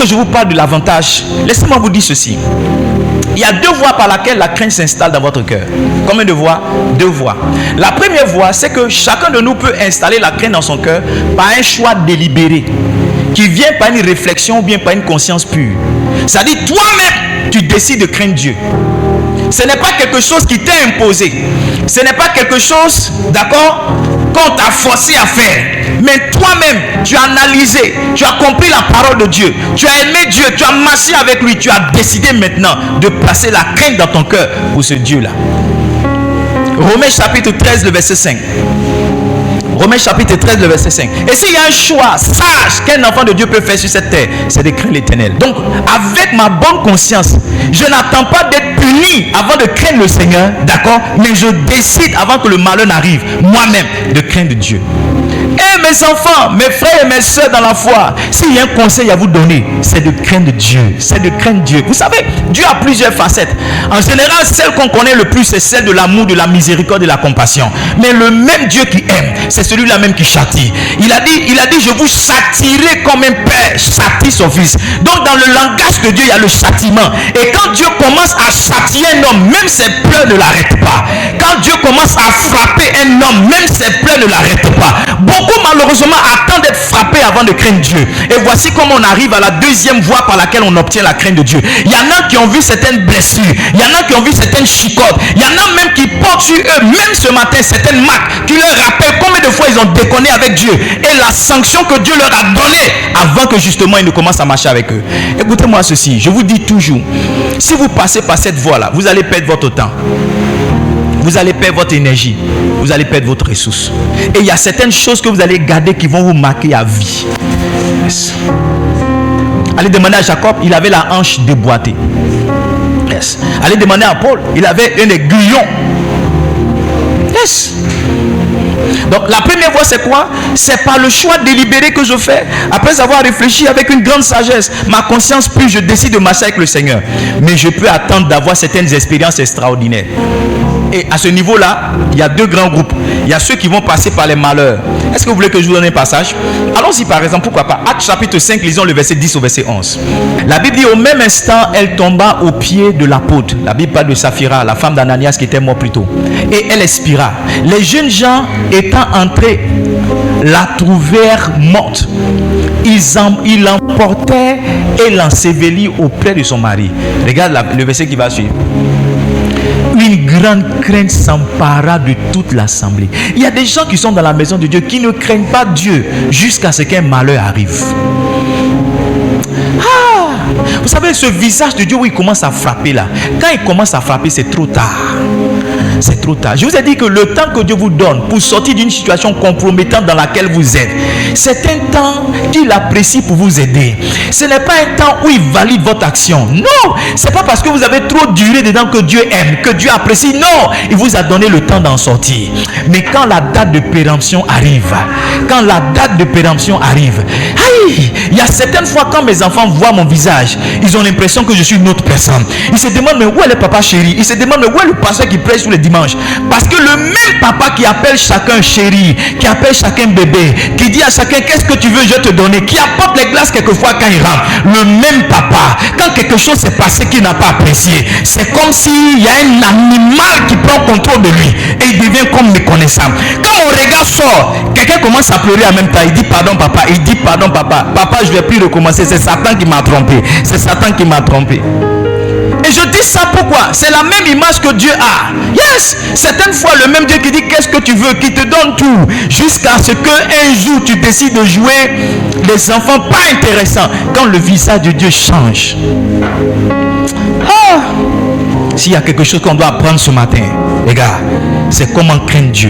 que je vous parle de l'avantage, laissez-moi vous dire ceci. Il y a 2 voies par lesquelles la crainte s'installe dans votre cœur. Combien de voies? 2 voies. La première voie, c'est que chacun de nous peut installer la crainte dans son cœur par un choix délibéré, qui vient par une réflexion ou bien par une conscience pure. C'est-à-dire, toi-même, tu décides de craindre Dieu. Ce n'est pas quelque chose qui t'est imposé. Ce n'est pas quelque chose, d'accord, qu'on t'a forcé à faire. Mais toi-même, tu as analysé, tu as compris la parole de Dieu, tu as aimé Dieu, tu as marché avec lui, tu as décidé maintenant de placer la crainte dans ton cœur pour ce Dieu-là. Romains chapitre 13, le verset 5. Romains chapitre 13, le verset 5. Et s'il y a un choix sage qu'un enfant de Dieu peut faire sur cette terre, c'est de craindre l'Éternel. Donc, avec ma bonne conscience, je n'attends pas d'être puni avant de craindre le Seigneur, d'accord? Mais je décide avant que le malheur n'arrive, moi-même, de craindre Dieu. Et mes enfants, mes frères et mes soeurs dans la foi, s'il y a un conseil à vous donner, c'est de craindre Dieu. C'est de craindre Dieu. Vous savez, Dieu a plusieurs facettes. En général, celle qu'on connaît le plus, c'est celle de l'amour, de la miséricorde et de la compassion. Mais le même Dieu qui aime, c'est celui-là même qui châtie. Il a dit, je vous châtierai comme un père châtie son fils. Donc dans le langage de Dieu, il y a le châtiment. Et quand Dieu commence à châtier un homme, même ses pleurs ne l'arrêtent pas. Quand Dieu commence à frapper un homme, même ses pleurs ne l'arrêtent pas. Beaucoup malheureusement attendent d'être frappés avant de craindre Dieu. Et voici comment on arrive à la deuxième voie par laquelle on obtient la crainte de Dieu. Il y en a qui ont vu certaines blessures, il y en a qui ont vu certaines chicottes, il y en a même qui portent sur eux, même ce matin, certaines marques qui leur rappellent combien de fois ils ont déconné avec Dieu et la sanction que Dieu leur a donnée avant que justement ils ne commencent à marcher avec eux. Écoutez-moi ceci, je vous dis toujours, si vous passez par cette voie-là, vous allez perdre votre temps. Vous allez perdre votre énergie. Vous allez perdre votre ressource. Et il y a certaines choses que vous allez garder qui vont vous marquer à vie. Yes. Allez demander à Jacob, il avait la hanche déboîtée. Yes. Allez demander à Paul, il avait un aiguillon. Yes. Donc la première voie c'est quoi? C'est par le choix délibéré que je fais. Après avoir réfléchi avec une grande sagesse, ma conscience pure, je décide de marcher avec le Seigneur. Mais je peux attendre d'avoir certaines expériences extraordinaires. Et à ce niveau-là, il y a 2 grands groupes. Il y a ceux qui vont passer par les malheurs. Est-ce que vous voulez que je vous donne un passage? Allons-y par exemple, pourquoi pas. Actes chapitre 5, lisons le verset 10 au verset 11. La Bible dit, au même instant, elle tomba aux pieds de l'apôtre. La Bible parle de Saphira, la femme d'Ananias qui était morte plus tôt. Et elle expira. Les jeunes gens étant entrés, la trouvèrent morte. Ils l'emportèrent et l'ensevelirent auprès de son mari. Regarde le verset qui va suivre. Une grande crainte s'empara de toute l'assemblée. Il y a des gens qui sont dans la maison de Dieu qui ne craignent pas Dieu jusqu'à ce qu'un malheur arrive. Vous savez, ce visage de Dieu où il commence à frapper là, quand il commence à frapper, c'est trop tard. C'est trop tard. Je vous ai dit que le temps que Dieu vous donne pour sortir d'une situation compromettante dans laquelle vous êtes, c'est un temps qu'il apprécie pour vous aider. Ce n'est pas un temps où il valide votre action. Non, c'est pas parce que vous avez trop duré dedans que Dieu aime, que Dieu apprécie. Non, il vous a donné le temps d'en sortir. Mais quand la date de péremption arrive, aïe, il y a certaines fois quand mes enfants voient mon visage, ils ont l'impression que je suis une autre personne. Ils se demandent mais où est le papa chéri? Ils se demandent mais où est le pasteur qui prêche tous les dimanches? Parce que le même papa qui appelle chacun chéri, qui appelle chacun bébé, qui dit à chacun qu'est-ce que tu veux je te donner, qui apporte les glaces quelquefois quand il rentre, le même papa, quand quelque chose s'est passé qu'il n'a pas apprécié, c'est comme s'il y a un animal qui prend contrôle de lui et il devient comme méconnaissant. Quand mon regard sort, quelqu'un commence à pleurer en même temps, il dit pardon papa, il dit pardon papa, papa je vais plus recommencer, c'est Satan qui m'a trompé, c'est Satan qui m'a trompé. Et je dis ça pourquoi? C'est la même image que Dieu a. Yes, certaines fois le même Dieu qui dit qu'est-ce que tu veux, qui te donne tout, jusqu'à ce qu'un jour tu décides de jouer des enfants pas intéressants. Quand le visage de Dieu change. S'il y a quelque chose qu'on doit apprendre ce matin, les gars, c'est comment craindre Dieu.